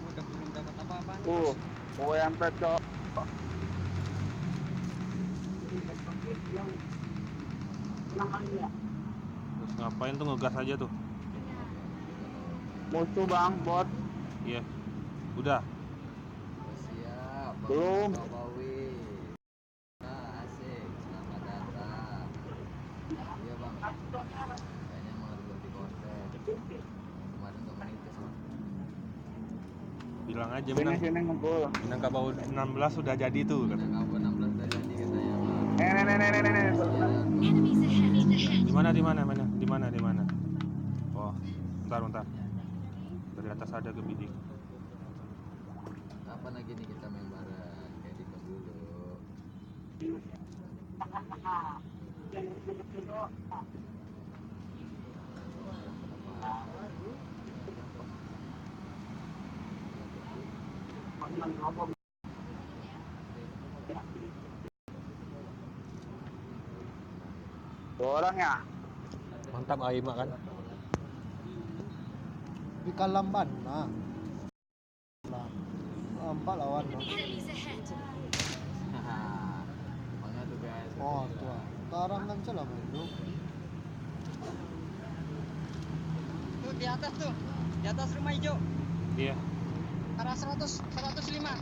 Udah belum dapat apa-apa. Mau yang Cok. Terus ngapain tuh ngegas aja tuh? Musuh, Bang, bot. Iya. Udah. Siap. Belum. Bawi. Nah, asik. Selamat datang. Yo, bilang aja Sini sini ngumpul. Minangkabau 16 sudah jadi tuh kata. Minangkabau 16 udah jadi katanya. Nih. Enemies ahead. Di mana? Oh, bentar. Dari atas ada kebidik. Kapan lagi nih kita main bareng? Kayak di dulu. Dua orang ya. Mantap Aima kan. Di Kalamban. Nah. Empat lawan. No. Enemies ahead. Mana tuh guys? Oh, tuh. Sekarang kan salah main bro. Tuh di atas tuh. Di atas rumah hijau. Iya. Arah 105. 105.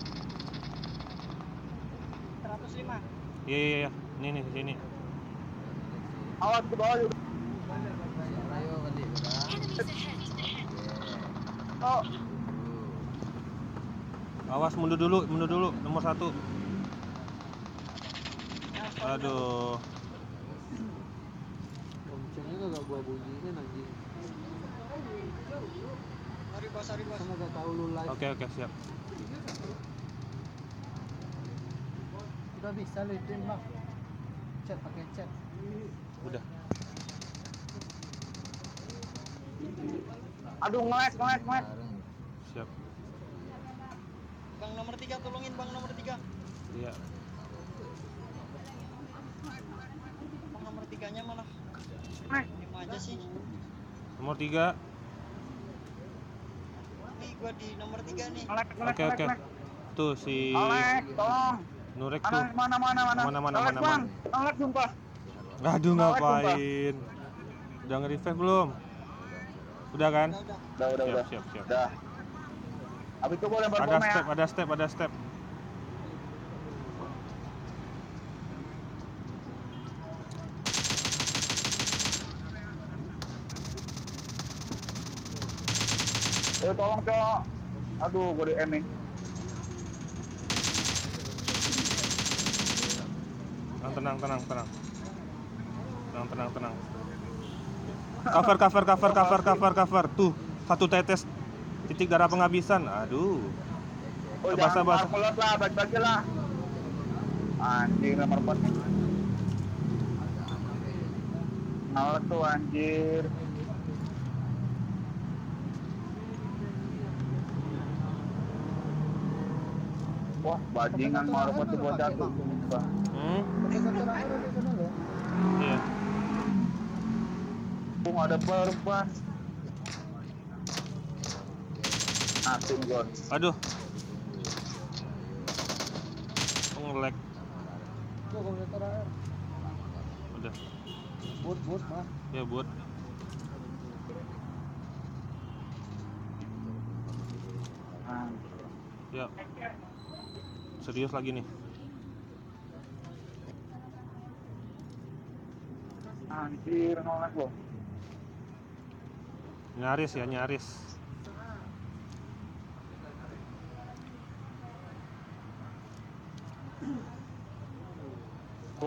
Iya. Nih sini. Awas ke bawah juga. Ayo kali udah. Enemies ahead. Oh, Awas mundur dulu nomor 1. Aduh. Loncengnya kagak gua bunyiin anjing. Sorry bos. Sama gak tahu lu live. Oke, siap. Udah bisa lu ituin bang. Chat pakai chat. Udah. aduh ngeles. Bareng. Siap. Bang nomor 3 tolongin bang nomor 3. Iya. Bang nomor 3-nya malah. Lima aja sih. Nomor 3. Nih gua di nomor 3 nih. Oke. Tuh si Alek, tolong. Nurek tuh. Mana? Alek, Bang. Alek sumpah. Aduh, Nolak, ngapain? Udah nge-revive belum? Udah kan? Udah. Siap. Udah. Habis itu boleh berpom ya. Ada step. Tolong, Cok. Aduh, gue di nih. Tenang. Cover. Tuh, satu tetes titik darah penghabisan. Aduh. Oh, Sabar. Mulut lah, bagi lah. Anjing, nomor 4. Nolak tuh, anjir. Wah, bajingan mau rumput tuh bocah tuh. Sumpah. Dekat terakhir di sana loh. Iya. Ada perban. Asing gue. Aduh. Nge-lag. Tuh kalau terakhir. Udah. Bot mah. Ya, buat. Ya. Serius lagi nih. Anjir, nolak loh. Nyaris. Gue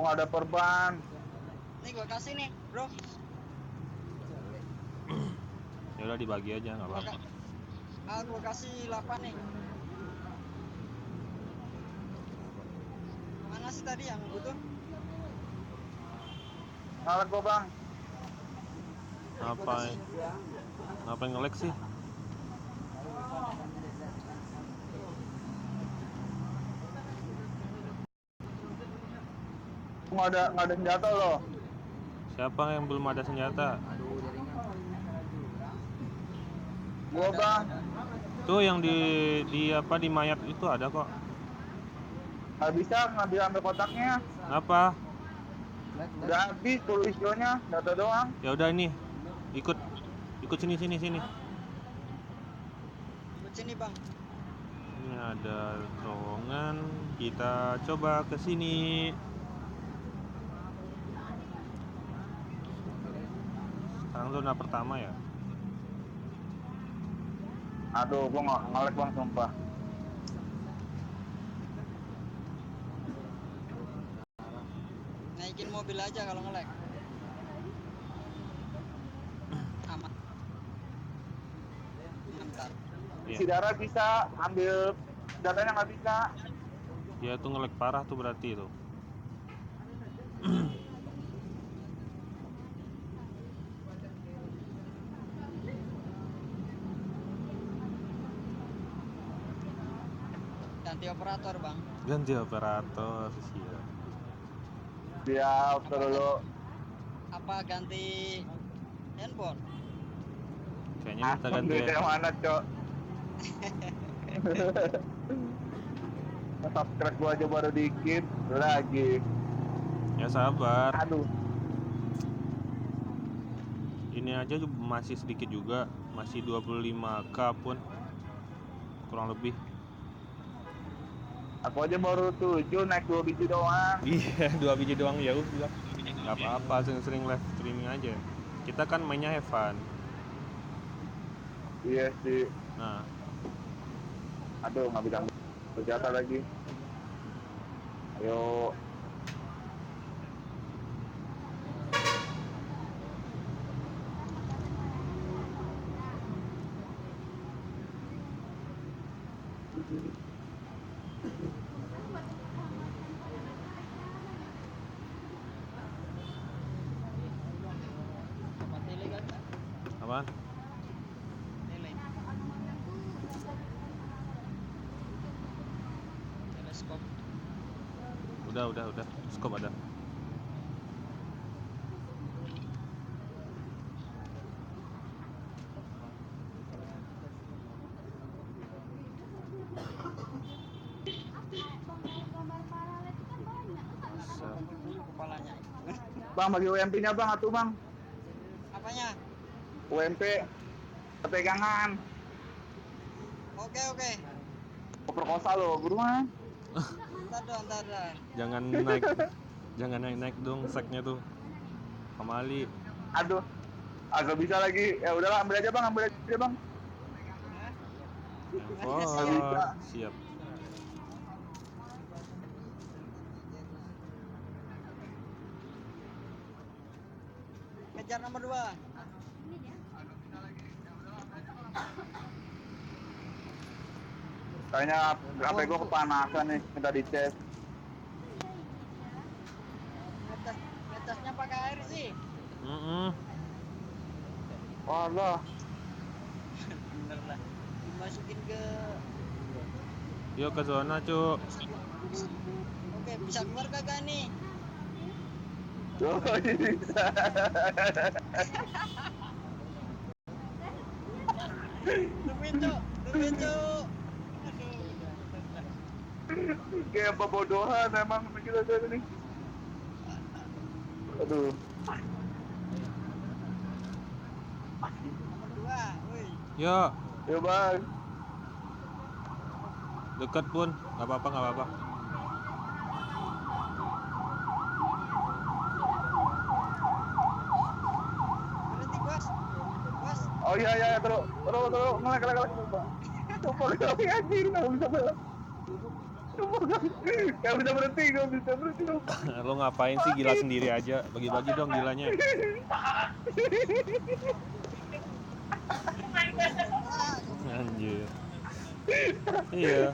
nggak ada perban. Nih gua kasih nih, bro. Ya udah dibagi aja nggak apa-apa. Gua kasih 8 nih. Mana sih tadi yang butuh? Nolak gue, Bang. Ngapain nge-lag sih? Gue nggak ada senjata loh. Siapa yang belum ada senjata? Gue, Bang. Tuh yang di mayat itu ada kok. Nggak bisa ambil kotaknya. Apa? Udah habis tulisannya, data doang. Ya udah ini. Ikut sini. Ikut sini, Bang. Ini ada terowongan. Kita coba ke sini. Sekarang zona pertama ya. Aduh, gue ngelek, Bang, sumpah. mobil aja kalau nge-lag. Aman. Bentar. Iya. Si darah bisa ambil datanya nggak bisa. Dia tuh nge-lag parah tuh berarti itu. Ganti operator, Bang. Ganti operator siap. Dia dulu. Apa ganti handphone? Kayaknya kita ganti Duitnya ya. mana, Cok? Subscribe gua aja baru dikit, lu lagi. Ya sabar. Aduh, Ini aja masih sedikit juga, masih 25k pun kurang lebih. aku aja baru 7 naik 2 biji doang. Iya, 2 biji doang ya udah. Gak apa-apa, sering-sering live streaming aja. Kita kan mainnya have fun. Iya sih. Nah, Aduh, nggak bisa berjata lagi. Ayo. Apa tele kan? apaan? Tele. Teleskop. Udah. Skop ada. Kepalanya. Bang, bagi UMP-nya bang, atuh bang. Apanya? UMP pegangan. Oke. Perkosa lo, buruan. Ntar dah. Jangan naik dong seknya tuh. Kamali. Aduh, agak bisa lagi. Ya udahlah, ambil aja bang. Handphone. Siap. Kejar nomor 2. Kayaknya HP gua kepanasan nih, minta dicek. Ngetesnya pakai air sih. Walah, Bener lah. Dimasukin ke. Yuk ke zona, Cuk. Oke, bisa keluar kagak nih? tuh bisa. Tungguin, Cuk. Aduh. Kayak pembodohan emang kita ini. Aduh, Nomor 2. Woi. Yuk, ya bang. dekat pun. Gak apa-apa. Berhenti, Bos. Oh iya, terus, ngelak. Coba kami anjir, nggak bisa belok. Nggak bisa berhenti. Lo ngapain sih gila sendiri aja? Bagi-bagi dong gilanya. Anjir. Iya.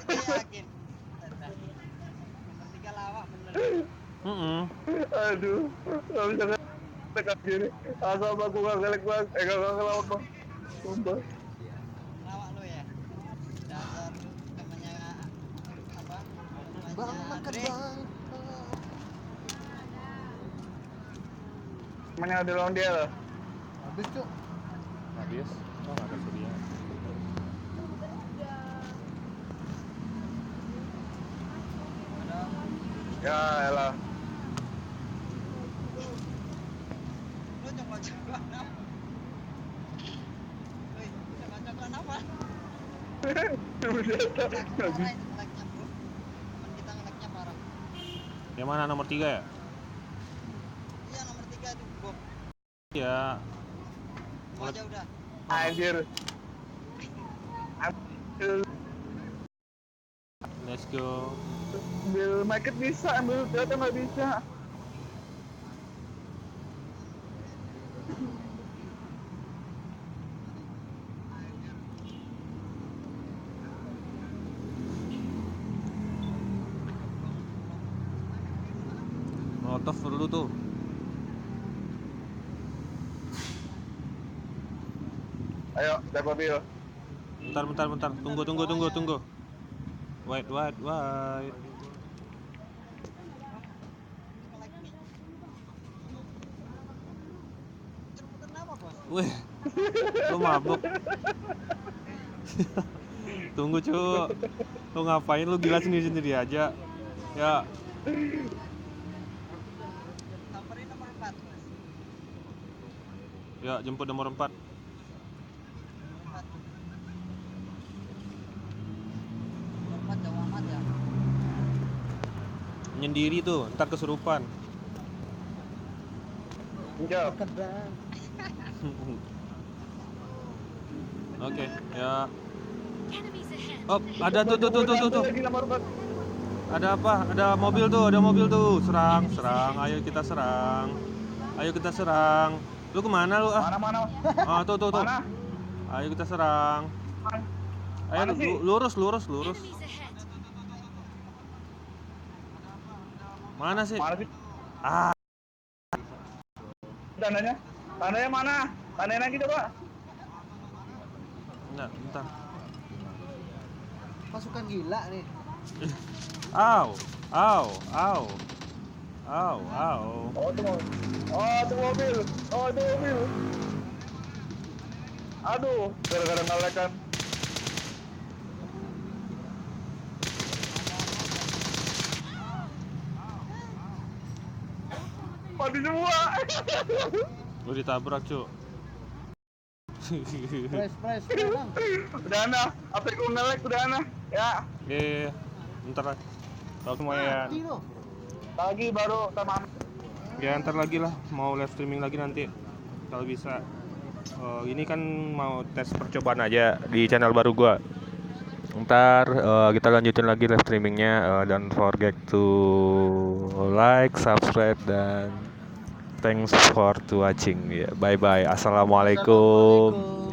Saya yakin. Nomor 3 lawak bener. Aduh, nggak bisa ngelak gini. Asal aku nggak ngelak bang, nggak ngelawak bang. Sumpah. Lawak lo ya. Dasar namanya apa? Bang Namanya makan Dre. bang. Namanya ada lawan dia loh. Habis Cuk. Habis. Oh, nggak ada surya. Ya elah. Lu coba apa? Woi, coba apa? Senjata. Parah itu ngelagnya, bro. Temen kita ngelagnya parah. Yang mana nomor 3 ya? Iya, nomor 3 itu, Bob. Iya. Mau aja udah. Anjir. Ambil Let's go. market bisa, ambil data nggak bisa. Molotov dulu tuh. Ayo, cek mobil. Bentar. Tunggu. Wait. Muter-muter kenapa, Bos? Wih, lu mabuk. Tunggu cu. Lu ngapain, lu gila sendiri aja. Ya, Samperin nomor 4, Bos. ya jemput nomor 4. Nomor 4 jauh amat ya. Nyendiri tuh, ntar kesurupan. Jauh. Dekat bang. Oke, ya. Enemies ahead. Oh, ada tuh. Lagi nomor 4. Ada apa? Ada mobil tuh. Serang. Ayo kita serang. Lu kemana lu? Mana? Ah, tuh. Mana? Ayo kita serang. Ayo Mana sih? lurus. Enemies ahead. Mana sih? Mana sih? Ah, Tandanya mana? Tandain lagi coba. enggak, bentar. Pasukan gila nih. Au. Oh, itu mobil. Aduh, gara-gara ngelekan. Mati semua. Lu ditabrak, cu. Press bang. Udah ana, apa yang ngelek udah ana. Ya, Bentar lah. Kalau semuanya Mati loh. lagi baru sama. ya ntar lagi lah, mau live streaming lagi nanti kalau bisa. Ini kan mau tes percobaan aja di channel baru gua. Ntar kita lanjutin lagi live streamingnya. Don't forget to like, subscribe, dan thanks for to watching. Ya, bye bye. Assalamualaikum.